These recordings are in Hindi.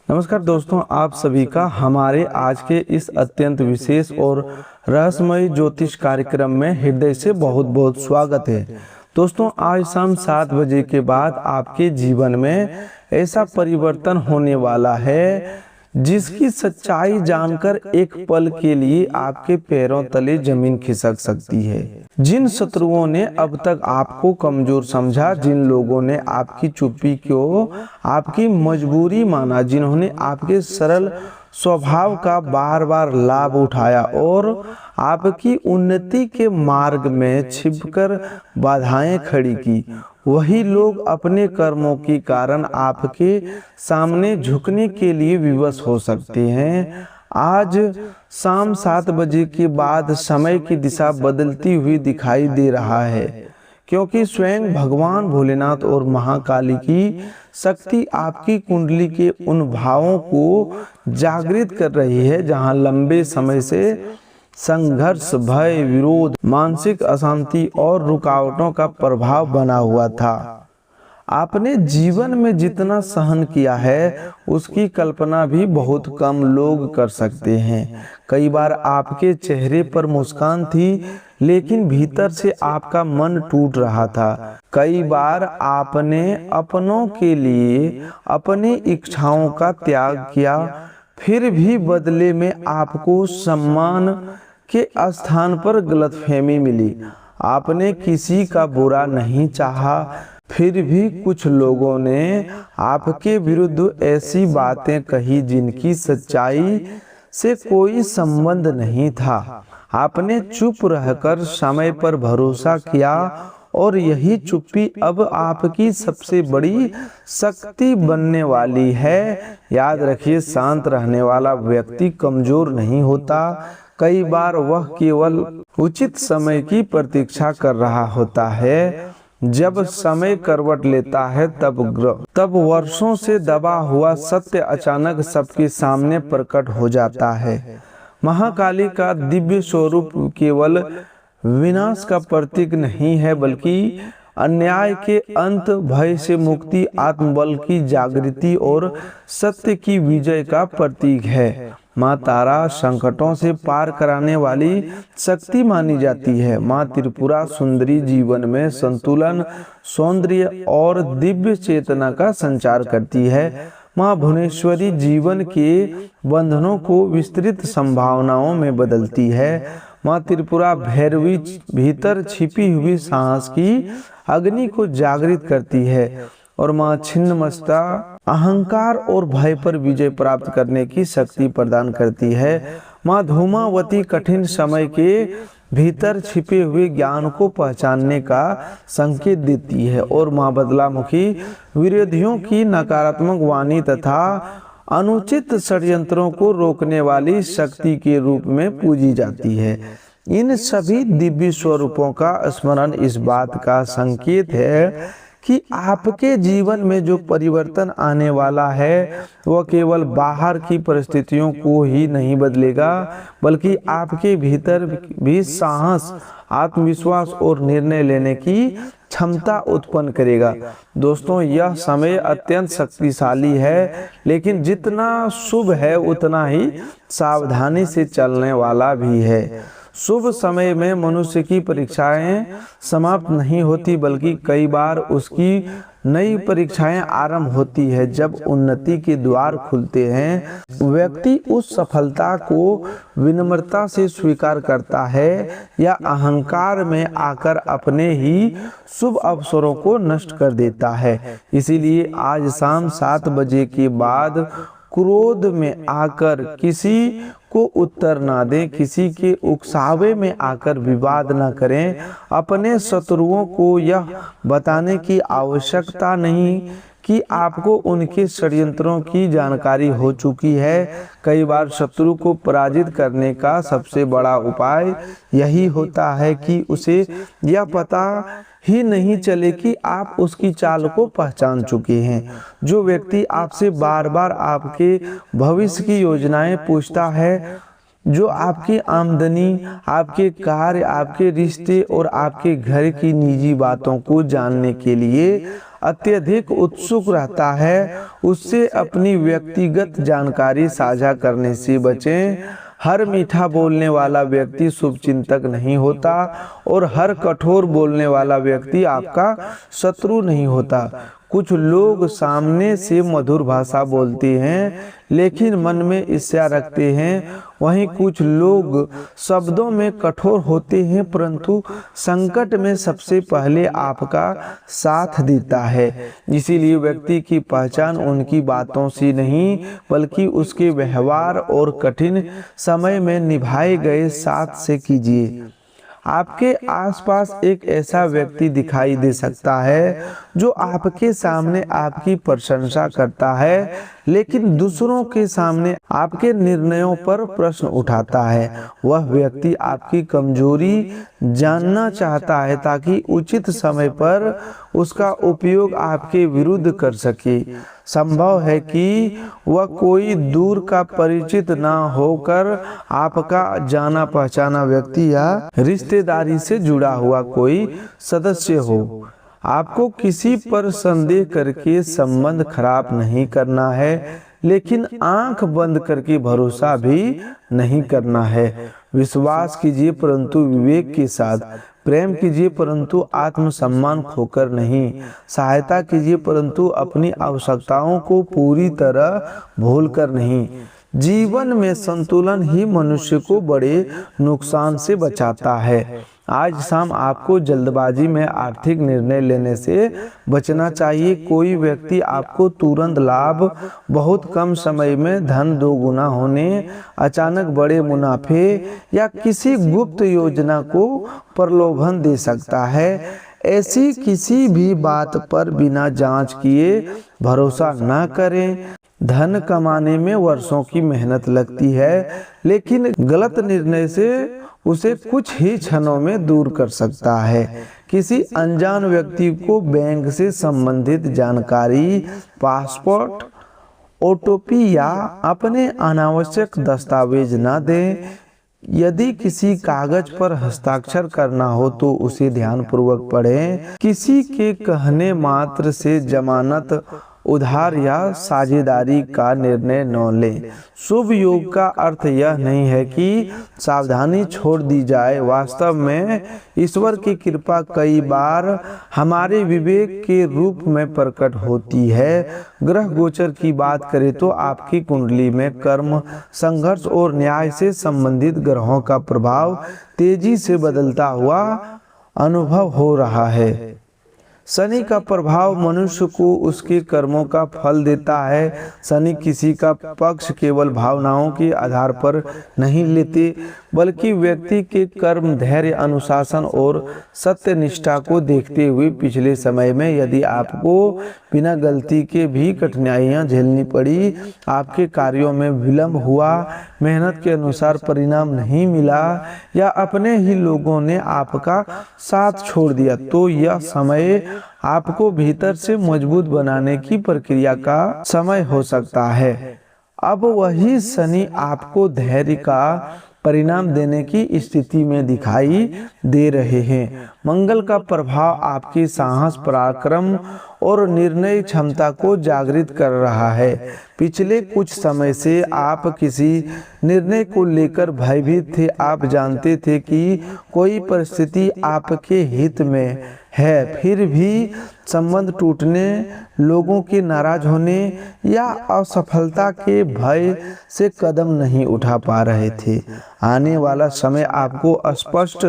नमस्कार दोस्तों, आप सभी का हमारे आज के इस अत्यंत विशेष और रहस्यमय ज्योतिष कार्यक्रम में हृदय से बहुत बहुत स्वागत है। दोस्तों, आज शाम 7 बजे के बाद आपके जीवन में ऐसा परिवर्तन होने वाला है जिसकी सच्चाई जानकर एक पल के लिए आपके पैरों तले जमीन खिसक सकती है। जिन शत्रुओं ने अब तक आपको कमजोर समझा, जिन लोगों ने आपकी चुप्पी को आपकी मजबूरी माना, जिन्होंने आपके सरल स्वभाव का बार बार लाभ उठाया और आपकी उन्नति के मार्ग में छिपकर बाधाएं खड़ी की, वही लोग अपने कर्मों के कारण आपके सामने झुकने के लिए विवश हो सकते हैं। आज शाम 7 बजे के बाद समय की दिशा बदलती हुई दिखाई दे रहा है, क्योंकि स्वयं भगवान भोलेनाथ और महाकाली की शक्ति आपकी कुंडली के उन भावों को जागृत कर रही है जहां लंबे समय से संघर्ष, भय, विरोध, मानसिक अशांति और रुकावटों का प्रभाव बना हुआ था। आपने जीवन में जितना सहन किया है उसकी कल्पना भी बहुत कम लोग कर सकते हैं। कई बार आपके चेहरे पर मुस्कान थी, लेकिन भीतर से आपका मन टूट रहा था। कई बार आपने अपनों के लिए अपनी इच्छाओं का त्याग किया, फिर भी बदले में आपको सम्मान के स्थान पर गलतफहमी मिली। आपने किसी का बुरा नहीं चाहा, फिर भी कुछ लोगों ने आपके विरुद्ध ऐसी बातें कही जिनकी सच्चाई से कोई संबंध नहीं था। आपने चुप रहकर समय पर भरोसा किया और यही चुप्पी अब आपकी सबसे बड़ी शक्ति बनने वाली है। याद रखिए, शांत रहने वाला व्यक्ति कमजोर नहीं होता। कई बार वह केवल उचित समय की प्रतीक्षा कर रहा होता है। जब समय करवट लेता है तब वर्षों से दबा हुआ सत्य अचानक सबके सामने प्रकट हो जाता है। महाकाली का दिव्य स्वरूप केवल विनाश का प्रतीक नहीं है, बल्कि अन्याय के अंत, भय से मुक्ति, आत्मबल की जागृति और सत्य की विजय का प्रतीक है। माँ तारा संकटों से पार कराने वाली शक्ति मानी जाती है। माँ त्रिपुरा सुंदरी जीवन में संतुलन, सौंदर्य और दिव्य चेतना का संचार करती है। माँ भुवनेश्वरी जीवन के बंधनों को विस्तृत संभावनाओं में बदलती है। माँ त्रिपुरा भैरवी भीतर छिपी हुई साहस की अग्नि को जागृत करती है और माँ छिन्नमस्ता अहंकार और भय पर विजय प्राप्त करने की शक्ति प्रदान करती है। माँ धूमावती कठिन समय के भीतर छिपे हुए ज्ञान को पहचानने का संकेत देती है और माँ बदलामुखी विरोधियों की नकारात्मक वाणी तथा अनुचित षड्यंत्रों को रोकने वाली शक्ति के रूप में पूजी जाती है। इन सभी दिव्य स्वरूपों का स्मरण इस बात का संकेत है कि आपके जीवन में जो परिवर्तन आने वाला है वह केवल बाहर की परिस्थितियों को ही नहीं बदलेगा, बल्कि आपके भीतर भी साहस, आत्मविश्वास और निर्णय लेने की क्षमता उत्पन्न करेगा। दोस्तों, यह समय अत्यंत शक्तिशाली है, लेकिन जितना शुभ है उतना ही सावधानी से चलने वाला भी है। शुभ समय में मनुष्य की परीक्षाएं समाप्त नहीं होती, बल्कि कई बार उसकी नई परीक्षाएं आरंभ होती है। जब उन्नति के द्वार खुलते हैं, व्यक्ति उस सफलता को विनम्रता से स्वीकार करता है या अहंकार में आकर अपने ही शुभ अवसरों को नष्ट कर देता है। इसीलिए आज शाम 7 बजे के बाद क्रोध में आकर किसी को उत्तर ना दें, किसी के उकसावे में आकर विवाद ना करें। अपने शत्रुओं को यह बताने की आवश्यकता नहीं कि आपको उनके षड्यंत्रों की जानकारी हो चुकी है। कई बार शत्रु को पराजित करने का सबसे बड़ा उपाय यही होता है कि उसे यह पता ही नहीं चले कि आप उसकी चाल को पहचान चुके हैं। जो व्यक्ति आपसे बार बार आपके भविष्य की योजनाएं पूछता है जो आपकी आमदनी, आपके कार्य, आपके रिश्ते और आपके घर की निजी बातों को जानने के लिए अत्यधिक उत्सुक रहता है, उससे अपनी व्यक्तिगत जानकारी साझा करने से बचें। हर मीठा बोलने वाला व्यक्ति शुभचिंतक नहीं होता और हर कठोर बोलने वाला व्यक्ति आपका शत्रु नहीं होता। कुछ लोग सामने से मधुर भाषा बोलते हैं लेकिन मन में ईर्ष्या रखते हैं, वहीं कुछ लोग शब्दों में कठोर होते हैं परंतु संकट में सबसे पहले आपका साथ देता है। इसीलिए व्यक्ति की पहचान उनकी बातों से नहीं बल्कि उसके व्यवहार और कठिन समय में निभाए गए साथ से कीजिए। आपके आसपास एक ऐसा व्यक्ति दिखाई दे सकता है जो आपके सामने आपकी प्रशंसा करता है लेकिन दूसरों के सामने आपके निर्णयों पर प्रश्न उठाता है। वह व्यक्ति आपकी कमजोरी जानना चाहता है ताकि उचित समय पर उसका उपयोग आपके विरुद्ध कर सके। संभव है कि वह कोई दूर का परिचित ना होकर आपका जाना पहचाना व्यक्ति या रिश्तेदारी से जुड़ा हुआ कोई सदस्य हो। आपको किसी पर संदेह करके संबंध खराब नहीं करना है लेकिन आंख बंद करके भरोसा भी नहीं करना है। विश्वास कीजिए परंतु विवेक के साथ, प्रेम कीजिए परंतु आत्मसम्मान खोकर नहीं, सहायता कीजिए परंतु अपनी आवश्यकताओं को पूरी तरह भूलकर नहीं। जीवन में संतुलन ही मनुष्य को बड़े नुकसान से बचाता है। आज शाम आपको जल्दबाजी में आर्थिक निर्णय लेने से बचना चाहिए। कोई व्यक्ति आपको तुरंत लाभ, बहुत कम समय में धन दोगुना होने, अचानक बड़े मुनाफे या किसी गुप्त योजना को प्रलोभन दे सकता है। ऐसी किसी भी बात पर बिना जांच किए भरोसा न करें। धन कमाने में वर्षों की मेहनत लगती है लेकिन गलत निर्णय से उसे कुछ ही क्षणों में दूर कर सकता है। किसी अनजान व्यक्ति को बैंक से संबंधित जानकारी, पासपोर्ट, ओटीपी या अपने अनावश्यक दस्तावेज न दें। यदि किसी कागज पर हस्ताक्षर करना हो तो उसे ध्यानपूर्वक पढ़ें। किसी के कहने मात्र से जमानत, उधार या साझेदारी का निर्णय न लें। शुभ योग का अर्थ यह नहीं है कि सावधानी छोड़ दी जाए। वास्तव में ईश्वर की कृपा कई बार हमारे विवेक के रूप में प्रकट होती है। ग्रह गोचर की बात करें तो आपकी कुंडली में कर्म, संघर्ष और न्याय से संबंधित ग्रहों का प्रभाव तेजी से बदलता हुआ अनुभव हो रहा है। शनि का प्रभाव मनुष्य को उसके कर्मों का फल देता है। शनि किसी का पक्ष केवल भावनाओं के आधार पर नहीं लेते बल्कि व्यक्ति के कर्म, धैर्य, अनुशासन और सत्य निष्ठा को देखते हुए पिछले समय में यदि आपको बिना गलती के भी कठिनाइयां झेलनी पड़ी, आपके कार्यों में विलंब हुआ, मेहनत के अनुसार परिणाम नहीं मिला या अपने ही लोगों ने आपका साथ छोड़ दिया तो यह समय आपको भीतर से मजबूत बनाने की प्रक्रिया का समय हो सकता है। अब वही शनि आपको धैर्य का परिणाम देने की स्थिति में दिखाई दे रहे हैं। मंगल का प्रभाव आपकी साहस, पराक्रम और निर्णय क्षमता को जागृत कर रहा है। पिछले कुछ समय से आप किसी निर्णय को लेकर भयभीत थे। आप जानते थे कि कोई परिस्थिति आपके हित में है, फिर भी संबंध टूटने, लोगों के नाराज होने या असफलता के भय से कदम नहीं उठा पा रहे थे। आने वाला समय आपको स्पष्ट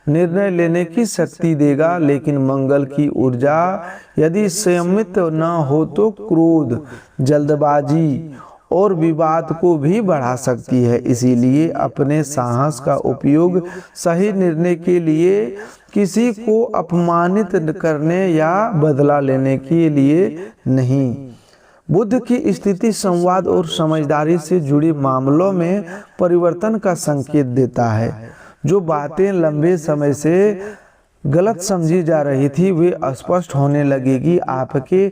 निर्णय लेने की शक्ति देगा, लेकिन मंगल की ऊर्जा यदि संयमित न हो तो क्रोध, जल्दबाजी और विवाद को भी बढ़ा सकती है। इसीलिए अपने साहस का उपयोग सही निर्णय के लिए, किसी को अपमानित करने या बदला लेने के लिए नहीं। बुध की स्थिति संवाद और समझदारी से जुड़े मामलों में परिवर्तन का संकेत देता है। जो बातें लंबे समय से गलत समझी जा रही थी वे स्पष्ट होने लगेगी। आपके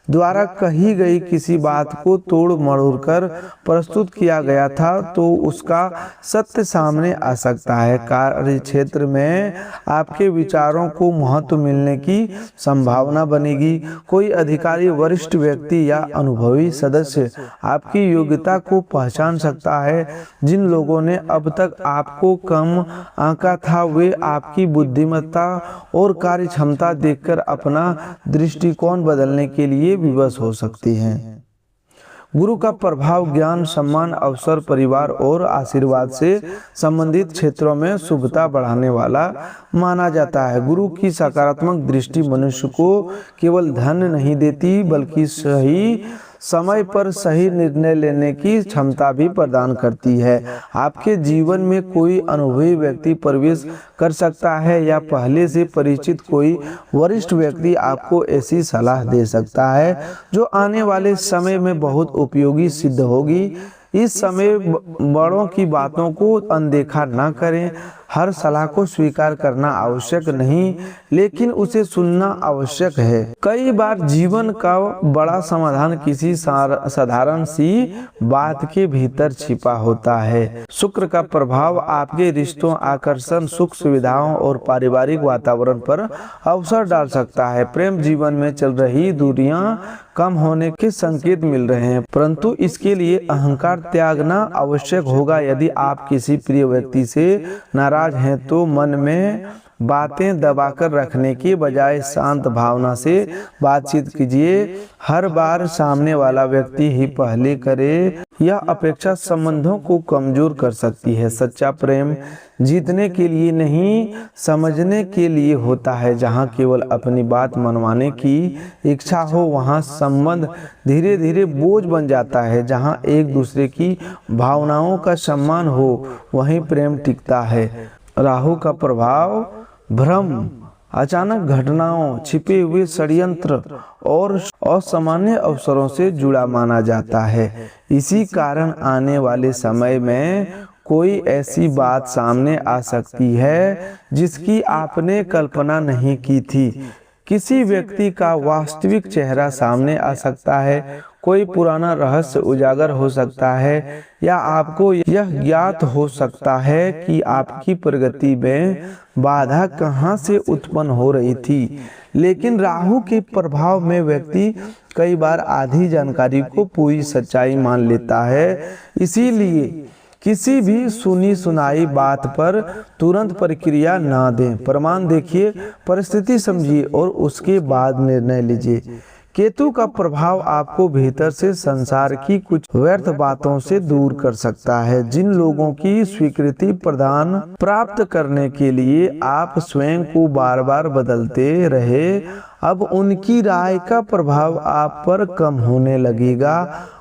द्वारा कही गई किसी बात को तोड़ मरोड़ कर प्रस्तुत किया गया था तो उसका सत्य सामने आ सकता है। कार्य क्षेत्र में आपके विचारों को महत्व मिलने की संभावना बनेगी। कोई अधिकारी, वरिष्ठ व्यक्ति या अनुभवी सदस्य आपकी योग्यता को पहचान सकता है। जिन लोगों ने अब तक आपको कम आंका था वे आपकी बुद्धिमत्ता और कार्य क्षमता देखकर अपना दृष्टिकोण बदलने के लिए विवश हो सकती हैं। गुरु का प्रभाव ज्ञान, सम्मान, अवसर, परिवार और आशीर्वाद से संबंधित क्षेत्रों में शुभता बढ़ाने वाला माना जाता है। गुरु की सकारात्मक दृष्टि मनुष्य को केवल धन नहीं देती बल्कि सही समय पर सही निर्णय लेने की क्षमता भी प्रदान करती है। आपके जीवन में कोई अनुभवी व्यक्ति प्रवेश कर सकता है या पहले से परिचित कोई वरिष्ठ व्यक्ति आपको ऐसी सलाह दे सकता है जो आने वाले समय में बहुत उपयोगी सिद्ध होगी। इस समय बड़ों की बातों को अनदेखा ना करें। हर सलाह को स्वीकार करना आवश्यक नहीं, लेकिन उसे सुनना आवश्यक है। कई बार जीवन का बड़ा समाधान किसी साधारण सी बात के भीतर छिपा होता है। शुक्र का प्रभाव आपके रिश्तों, आकर्षण, सुख सुविधाओं और पारिवारिक वातावरण पर अवसर डाल सकता है। प्रेम जीवन में चल रही दूरियां कम होने के संकेत मिल रहे हैं, परंतु इसके लिए अहंकार त्यागना आवश्यक होगा। यदि आप किसी प्रिय व्यक्ति से नाराज हैं तो मन में बातें दबाकर रखने की बजाय शांत भावना से बातचीत कीजिए। हर बार सामने वाला व्यक्ति ही पहले करे, यह अपेक्षा संबंधों को कमजोर कर सकती है। सच्चा प्रेम जीतने के लिए नहीं, समझने के लिए होता है। जहाँ केवल अपनी बात मनवाने की इच्छा हो वहाँ संबंध धीरे धीरे बोझ बन जाता है। जहाँ एक दूसरे की भावनाओं का सम्मान हो वहीं प्रेम टिकता है। राहु का प्रभाव भ्रम, अचानक घटनाओं, छिपे हुए षड्यंत्र और असामान्य अवसरों से जुड़ा माना जाता है। इसी कारण आने वाले समय में कोई ऐसी बात सामने आ सकती है जिसकी आपने कल्पना नहीं की थी। किसी व्यक्ति का वास्तविक चेहरा सामने आ सकता है, कोई पुराना रहस्य उजागर हो सकता है या आपको यह ज्ञात हो सकता है कि आपकी प्रगति में बाधा कहां से उत्पन्न हो रही थी। लेकिन राहु के प्रभाव में व्यक्ति कई बार आधी जानकारी को पूरी सच्चाई मान लेता है। इसीलिए किसी भी सुनी सुनाई बात पर तुरंत प्रतिक्रिया ना दें। प्रमाण देखिए, परिस्थिति समझिए और उसके बाद निर्णय लीजिए। केतु का प्रभाव आपको भीतर से संसार की कुछ व्यर्थ बातों से दूर कर सकता है। जिन लोगों की स्वीकृति प्रदान प्राप्त करने के लिए आप स्वयं को बार बार बदलते रहे, अब उनकी राय का प्रभाव आप पर कम होने लगेगा।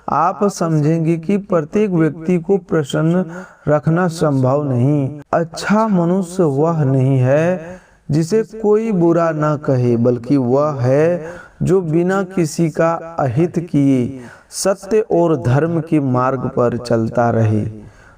आप समझेंगे कि प्रत्येक व्यक्ति को प्रसन्न रखना संभव नहीं। अच्छा मनुष्य वह नहीं है जिसे कोई बुरा ना कहे, बल्कि वह है जो बिना किसी का अहित किए सत्य और धर्म के मार्ग पर चलता रहे।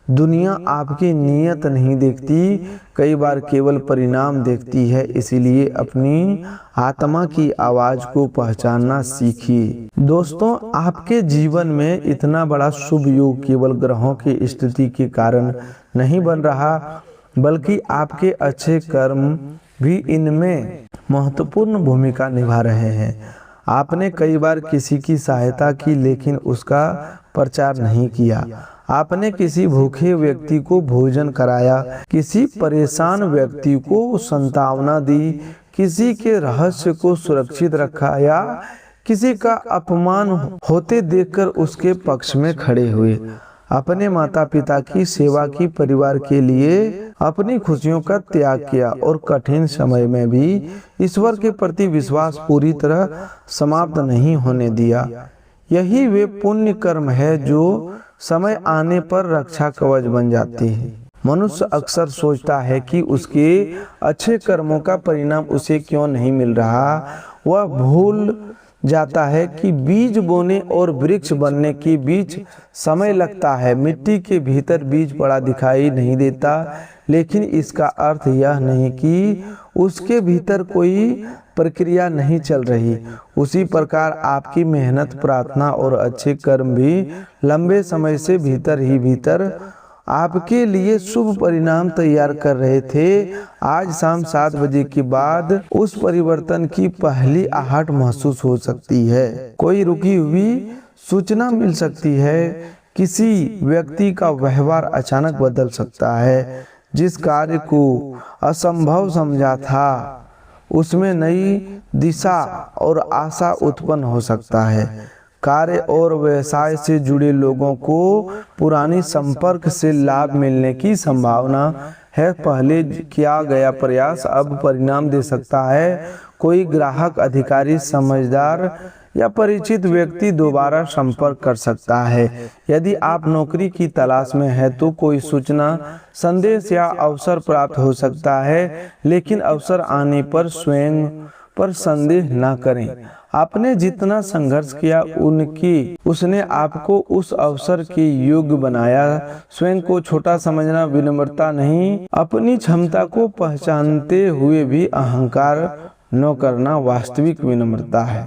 दुनिया आपकी नीयत नहीं देखती, कई बार केवल परिणाम देखती है। इसीलिए अपनी आत्मा की आवाज को पहचानना सीखिए। दोस्तों, आपके जीवन में इतना बड़ा शुभ योग केवल ग्रहों की स्थिति के कारण नहीं बन रहा, बल्कि आपके अच्छे कर्म भी इनमें महत्वपूर्ण भूमिका निभा रहे हैं। आपने कई बार किसी की सहायता की लेकिन उसका प्रचार नहीं किया। आपने किसी भूखे व्यक्ति को भोजन कराया, किसी परेशान व्यक्ति को सांत्वना दी, किसी के रहस्य को सुरक्षित रखा या किसी का अपमान होते देखकर उसके पक्ष में खड़े हुए। अपने माता पिता की सेवा की, परिवार के लिए अपनी खुशियों का त्याग किया और कठिन समय में भी ईश्वर के प्रति विश्वास पूरी तरह समाप्त नहीं होने दिया। यही वे पुण्य कर्म है जो समय आने पर रक्षा कवच बन जाते हैं। मनुष्य अक्सर सोचता है कि उसके अच्छे कर्मों का परिणाम उसे क्यों नहीं मिल रहा। वह भूल जाता है कि बीज बोने और वृक्ष बनने के बीच समय लगता है। मिट्टी के भीतर बीज पड़ा दिखाई नहीं देता, लेकिन इसका अर्थ यह नहीं कि उसके भीतर कोई प्रक्रिया नहीं चल रही। उसी प्रकार आपकी मेहनत, प्रार्थना और अच्छे कर्म भी लंबे समय से भीतर ही भीतर आपके लिए शुभ परिणाम तैयार कर रहे थे। आज शाम 7 बजे के बाद उस परिवर्तन की पहली आहट महसूस हो सकती है। कोई रुकी हुई सूचना मिल सकती है। किसी व्यक्ति का व्यवहार अचानक बदल सकता है। जिस कार्य को असंभव समझा था उसमें नई दिशा और आशा उत्पन्न हो सकता है। कार्य और व्यवसाय से जुड़े लोगों को पुरानी संपर्क से लाभ मिलने की संभावना है। पहले किया गया प्रयास अब परिणाम दे सकता है। कोई ग्राहक, अधिकारी, समझदार या परिचित व्यक्ति दोबारा संपर्क कर सकता है। यदि आप नौकरी की तलाश में हैं तो कोई सूचना, संदेश या अवसर प्राप्त हो सकता है, लेकिन अवसर आने पर स्वयं पर संदेह न करें। आपने जितना संघर्ष किया उसने आपको उस अवसर के योग्य बनाया। स्वयं को छोटा समझना विनम्रता नहीं, अपनी क्षमता को पहचानते हुए भी अहंकार न करना वास्तविक विनम्रता है।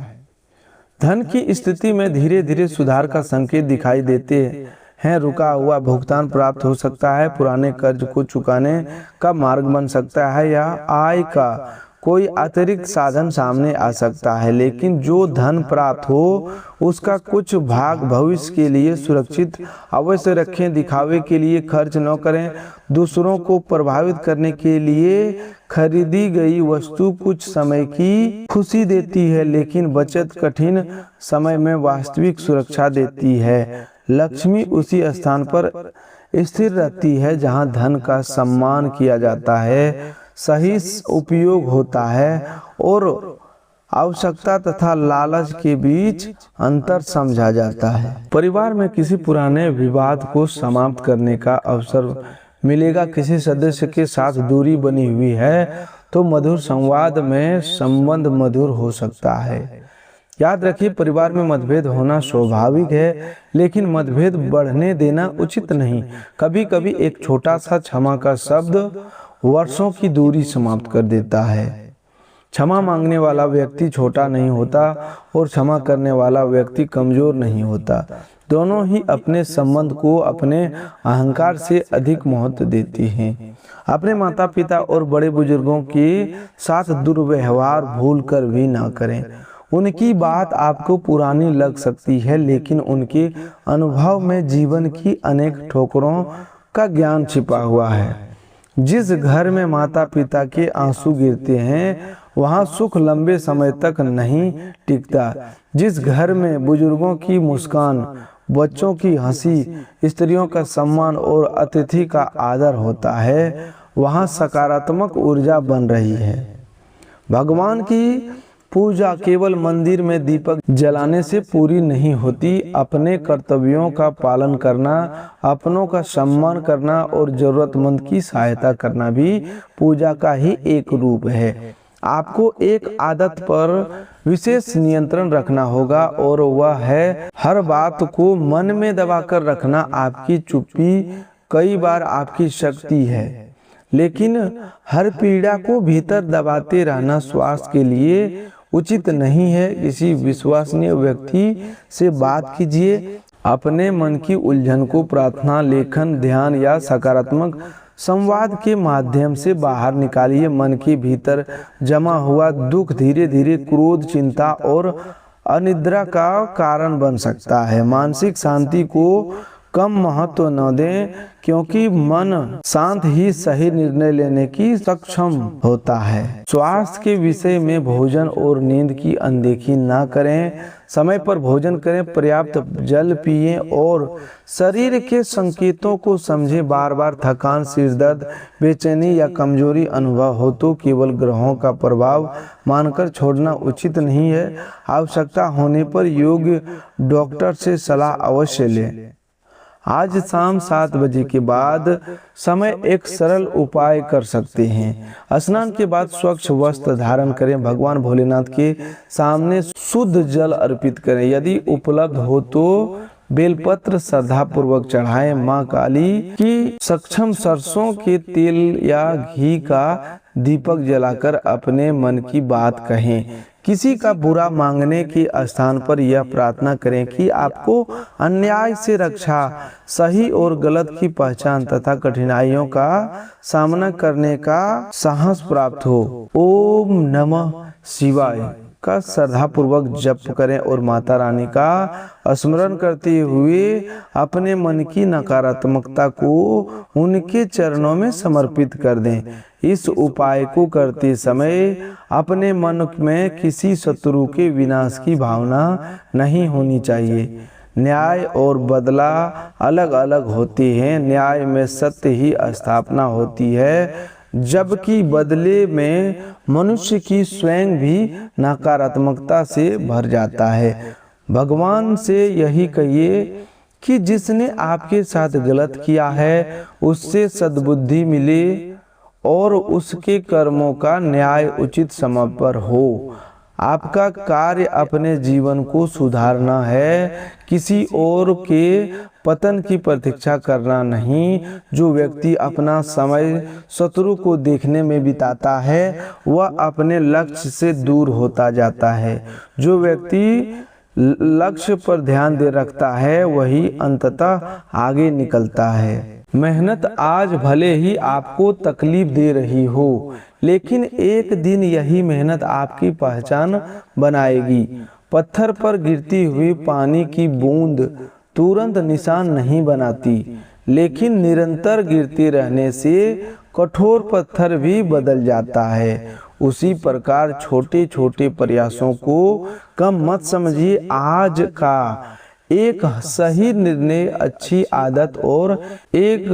धन की स्थिति में धीरे धीरे सुधार का संकेत दिखाई देते हैं। रुका हुआ भुगतान प्राप्त हो सकता है, पुराने कर्ज को चुकाने का मार्ग बन सकता है या आय का कोई अतिरिक्त साधन सामने आ सकता है। लेकिन जो धन प्राप्त हो उसका कुछ भाग भविष्य के लिए सुरक्षित अवश्य रखें। दिखावे के लिए खर्च न करें। दूसरों को प्रभावित करने के लिए खरीदी गई वस्तु कुछ समय की खुशी देती है, लेकिन बचत कठिन समय में वास्तविक सुरक्षा देती है। लक्ष्मी उसी स्थान पर स्थिर रहती है जहां धन का सम्मान किया जाता है, सही उपयोग होता है और आवश्यकता तथा लालच के बीच अंतर समझा जाता है। परिवार में किसी पुराने विवाद को समाप्त करने का अवसर मिलेगा। किसी सदस्य के साथ दूरी बनी हुई है तो मधुर संवाद में संबंध मधुर हो सकता है। याद रखिए, परिवार में मतभेद होना स्वाभाविक है, लेकिन मतभेद बढ़ने देना उचित नहीं। कभी कभी एक छोटा सा क्षमा का शब्द वर्षों की दूरी समाप्त कर देता है। क्षमा मांगने वाला व्यक्ति छोटा नहीं होता और क्षमा करने वाला व्यक्ति कमजोर नहीं होता। दोनों ही अपने संबंध को अपने अहंकार से अधिक महत्व देती हैं। अपने माता पिता और बड़े बुजुर्गों के साथ दुर्व्यवहार भूल कर भी ना करें। उनकी बात आपको पुरानी लग सकती है, लेकिन उनके अनुभव में जीवन की अनेक ठोकरों का ज्ञान छिपा हुआ है। जिस घर में माता पिता के आंसू गिरते हैं वहां सुख लंबे समय तक नहीं टिकता। जिस घर में बुजुर्गों की मुस्कान, बच्चों की हंसी, स्त्रियों का सम्मान और अतिथि का आदर होता है वहां सकारात्मक ऊर्जा बन रही है। भगवान की पूजा केवल मंदिर में दीपक जलाने से पूरी नहीं होती। अपने कर्तव्यों का पालन करना, अपनों का सम्मान करना और जरूरतमंद की सहायता करना भी पूजा का ही एक रूप है। आपको एक आदत पर विशेष नियंत्रण रखना होगा और वह है हर बात को मन में दबाकर रखना। आपकी चुप्पी कई बार आपकी शक्ति है, लेकिन हर पीड़ा को भीतर दबाते रहना स्वास्थ्य के लिए उचित नहीं है। किसी विश्वसनीय व्यक्ति से बात कीजिए। अपने मन की उलझन को प्रार्थना, लेखन, ध्यान या सकारात्मक संवाद के माध्यम से बाहर निकालिए। मन के भीतर जमा हुआ दुख धीरे धीरे क्रोध, चिंता और अनिद्रा का कारण बन सकता है। मानसिक शांति को कम महत्व न दें, क्योंकि मन शांत ही सही निर्णय लेने की सक्षम होता है। स्वास्थ्य के विषय में भोजन और नींद की अनदेखी ना करें। समय पर भोजन करें, पर्याप्त जल पिएं और शरीर के संकेतों को समझें। बार बार थकान, सिरदर्द, बेचैनी या कमजोरी अनुभव हो तो केवल ग्रहों का प्रभाव मानकर छोड़ना उचित नहीं है। आवश्यकता होने पर योग्य डॉक्टर से सलाह अवश्य लें। आज शाम 7 बजे के बाद समय एक सरल उपाय कर सकते हैं। स्नान के बाद स्वच्छ वस्त्र धारण करें। भगवान भोलेनाथ के सामने शुद्ध जल अर्पित करें। यदि उपलब्ध हो तो बेलपत्र श्रद्धा पूर्वक चढ़ाएं। माँ काली की सक्षम सरसों के तेल या घी का दीपक जलाकर अपने मन की बात कहें। किसी का बुरा मांगने के स्थान पर यह प्रार्थना करें कि आपको अन्याय से रक्षा, सही और गलत की पहचान तथा कठिनाइयों का सामना करने का साहस प्राप्त हो। ओम नमः शिवाय का श्रद्धा पूर्वक जप करें और माता रानी का स्मरण करते हुए अपने मन की नकारात्मकता को उनके चरणों में समर्पित कर दें। इस उपाय को करते समय अपने मन में किसी शत्रु के विनाश की भावना नहीं होनी चाहिए। न्याय और बदला अलग अलग होते हैं। न्याय में सत्य ही स्थापना होती है, जबकि बदले में मनुष्य की स्वयं भी नकारात्मकता से भर जाता है। भगवान से यही कहिए कि जिसने आपके साथ गलत किया है उससे सद्बुद्धि मिले और उसके कर्मों का न्याय उचित समय पर हो। आपका कार्य अपने जीवन को सुधारना है, किसी और के पतन की प्रतीक्षा करना नहीं। जो व्यक्ति अपना समय शत्रु को देखने में बिताता है वह अपने लक्ष्य से दूर होता जाता है। जो व्यक्ति लक्ष्य पर ध्यान दे रखता है वही अंततः आगे निकलता है। मेहनत आज भले ही आपको तकलीफ दे रही हो, लेकिन एक दिन यही मेहनत आपकी पहचान बनाएगी। पत्थर पर गिरती हुई पानी की बूंद तुरंत निशान नहीं बनाती, लेकिन निरंतर गिरते रहने से कठोर पत्थर भी बदल जाता है। उसी प्रकार छोटे छोटे प्रयासों को कम मत समझिए। आज का एक सही निर्णय, अच्छी आदत और 1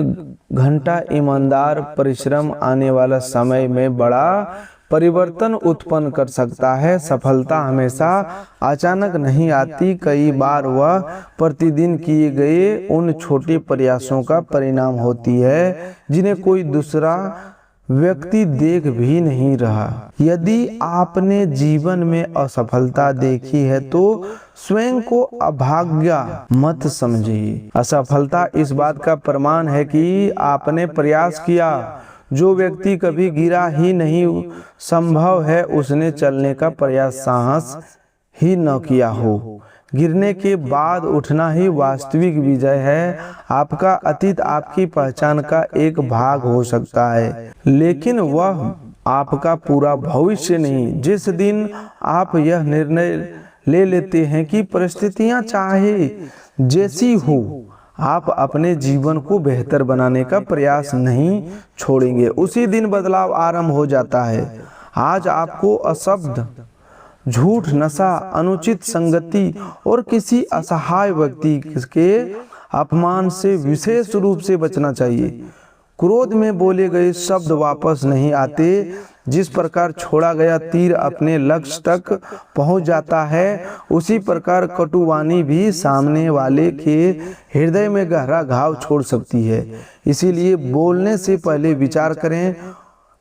घंटा ईमानदार परिश्रम आने वाला समय में बड़ा परिवर्तन उत्पन्न कर सकता है। सफलता हमेशा अचानक नहीं आती, कई बार वह प्रतिदिन किए गए उन छोटे प्रयासों का परिणाम होती है जिन्हें कोई दूसरा व्यक्ति देख भी नहीं रहा। यदि आपने जीवन में असफलता देखी है तो स्वयं को अभाग्य मत समझिए। असफलता इस बात का प्रमाण है कि आपने प्रयास किया। जो व्यक्ति कभी गिरा ही नहीं, संभव है उसने चलने का प्रयास साहस ही न किया हो। गिरने के बाद उठना ही वास्तविक विजय है। आपका अतीत आपकी पहचान का एक भाग हो सकता है, लेकिन वह आपका पूरा भविष्य नहीं। जिस दिन आप यह निर्णय ले लेते हैं कि परिस्थितियां चाहे जैसी हो, आप अपने जीवन को बेहतर बनाने का प्रयास नहीं छोड़ेंगे, उसी दिन बदलाव आरंभ हो जाता है। आज आपको अशब्द, झूठ, नशा, अनुचित संगति और किसी असहाय व्यक्ति के अपमान से विशेष रूप से बचना चाहिए। क्रोध में बोले गए शब्द वापस नहीं आते। जिस प्रकार छोड़ा गया तीर अपने लक्ष्य तक पहुंच जाता है, उसी प्रकार कटुवाणी भी सामने वाले के हृदय में गहरा घाव छोड़ सकती है। इसीलिए बोलने से पहले विचार करें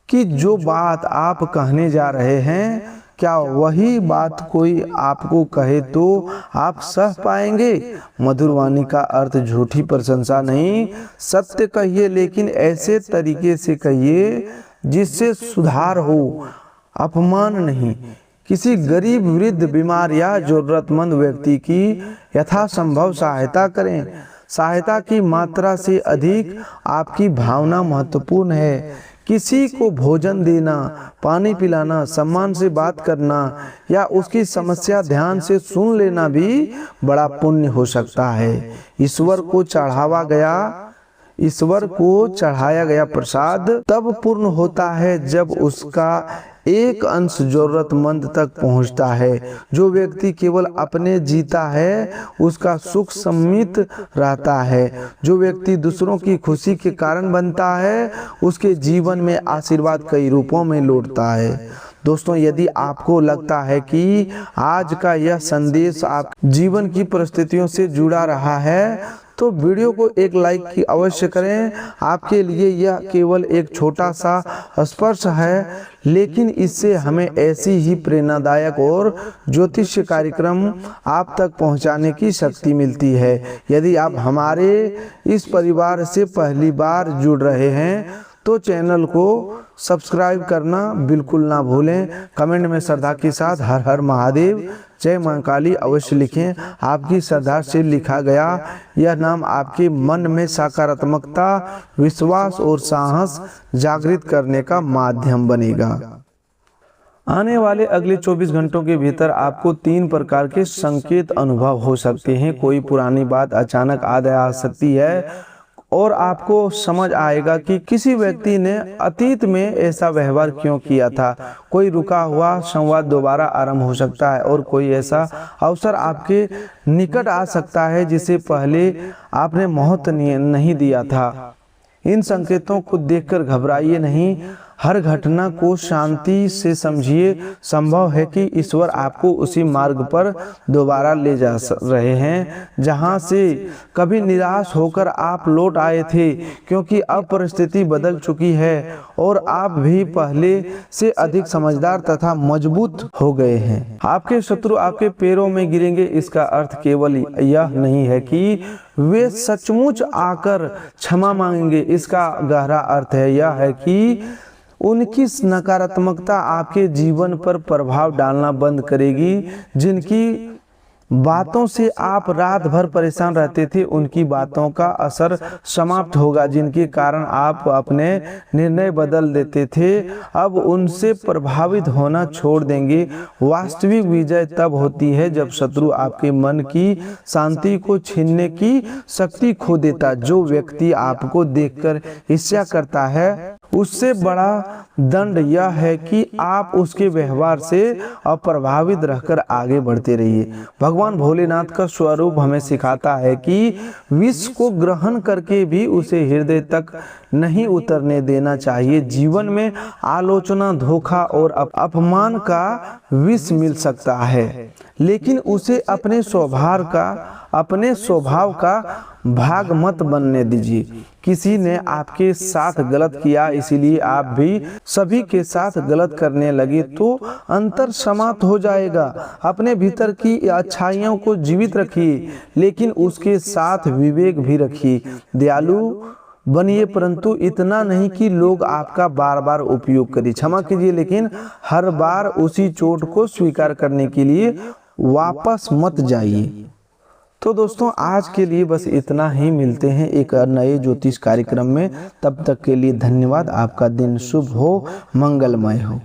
कि जो बात आप कहने जा रहे हैं, क्या वही बात कोई आपको कहे तो आप सह पाएंगे। मधुर वाणी का अर्थ झूठी प्रशंसा नहीं, सत्य कहिए, लेकिन ऐसे तरीके से कहिए जिससे सुधार हो, अपमान नहीं। किसी गरीब, वृद्ध, बीमार या जरूरतमंद व्यक्ति की यथासंभव सहायता करें। सहायता की मात्रा से अधिक आपकी भावना महत्वपूर्ण है। किसी को भोजन देना, पानी पिलाना, सम्मान से बात करना या उसकी समस्या ध्यान से सुन लेना भी बड़ा पुण्य हो सकता है। ईश्वर को चढ़ाया गया प्रसाद तब पूर्ण होता है जब उसका एक अंश जरूरतमंद तक पहुंचता है। जो व्यक्ति केवल अपने जीता है उसका सुख सम्मित रहता है। जो व्यक्ति दूसरों की खुशी के कारण बनता है उसके जीवन में आशीर्वाद कई रूपों में लौटता है। दोस्तों, यदि आपको लगता है कि आज का यह संदेश आप जीवन की परिस्थितियों से जुड़ा रहा है तो वीडियो को एक लाइक की अवश्य करें। आपके लिए यह केवल एक छोटा सा स्पर्श है, लेकिन इससे हमें ऐसी ही प्रेरणादायक और ज्योतिष कार्यक्रम आप तक पहुंचाने की शक्ति मिलती है। यदि आप हमारे इस परिवार से पहली बार जुड़ रहे हैं तो चैनल को सब्सक्राइब करना बिल्कुल ना भूलें। कमेंट में श्रद्धा के साथ हर हर महादेव, जय मां काली अवश्य लिखें। आपकी श्रद्धा से लिखा गया यह नाम आपके मन में सकारात्मकता, विश्वास और साहस जागृत करने का माध्यम बनेगा। आने वाले अगले 24 घंटों के भीतर आपको 3 प्रकार के संकेत अनुभव हो सकते हैं। कोई पुरानी बात अचानक आ सकती है और आपको समझ आएगा कि किसी व्यक्ति ने अतीत में ऐसा व्यवहार क्यों किया था। कोई रुका हुआ संवाद दोबारा आरंभ हो सकता है और कोई ऐसा अवसर आपके निकट आ सकता है जिसे पहले आपने महत्व नहीं दिया था। इन संकेतों को देखकर घबराइए नहीं, हर घटना को शांति से समझिए। संभव है कि ईश्वर आपको उसी मार्ग पर दोबारा ले जा रहे हैं जहां से कभी निराश होकर आप लौट आए थे, क्योंकि अब परिस्थिति बदल चुकी है और आप भी पहले से अधिक समझदार तथा मजबूत हो गए हैं। आपके शत्रु आपके पैरों में गिरेंगे, इसका अर्थ केवल यह नहीं है कि वे सचमुच आकर क्षमा मांगेंगे। इसका गहरा अर्थ यह है कि उनकी नकारात्मकता आपके जीवन पर प्रभाव डालना बंद करेगी। जिनकी बातों से आप रात भर परेशान रहते थे, उनकी बातों का असर समाप्त होगा। जिनके कारण आप अपने निर्णय बदल देते थे, अब उनसे प्रभावित होना छोड़ देंगे। वास्तविक विजय तब होती है जब शत्रु आपके मन की शांति को छीनने की शक्ति खो देता। जो व्यक्ति आपको देखकर ईर्ष्या करता है, उससे बड़ा दंड यह है कि आप उसके व्यवहार से अप्रभावित रहकर आगे बढ़ते रहिए। भगवान भोलेनाथ का स्वरूप हमें सिखाता है कि विष को ग्रहण करके भी उसे हृदय तक नहीं उतरने देना चाहिए। जीवन में आलोचना, धोखा और अपमान का विष मिल सकता है, लेकिन उसे अपने स्वभाव का भाग मत बनने दीजिए। किसी ने आपके साथ गलत किया, इसीलिए आप भी सभी के साथ गलत करने लगे तो अंतर समाप्त हो जाएगा। अपने भीतर की अच्छाइयों को जीवित रखिए, लेकिन उसके साथ विवेक भी रखिए। दयालु बनिए, परंतु इतना नहीं कि लोग आपका बार बार उपयोग करें। क्षमा कीजिए, लेकिन हर बार उसी चोट को स्वीकार करने के लिए वापस मत जाइए। तो दोस्तों, आज के लिए बस इतना ही। मिलते हैं एक नए ज्योतिष कार्यक्रम में। तब तक के लिए धन्यवाद। आपका दिन शुभ हो, मंगलमय हो।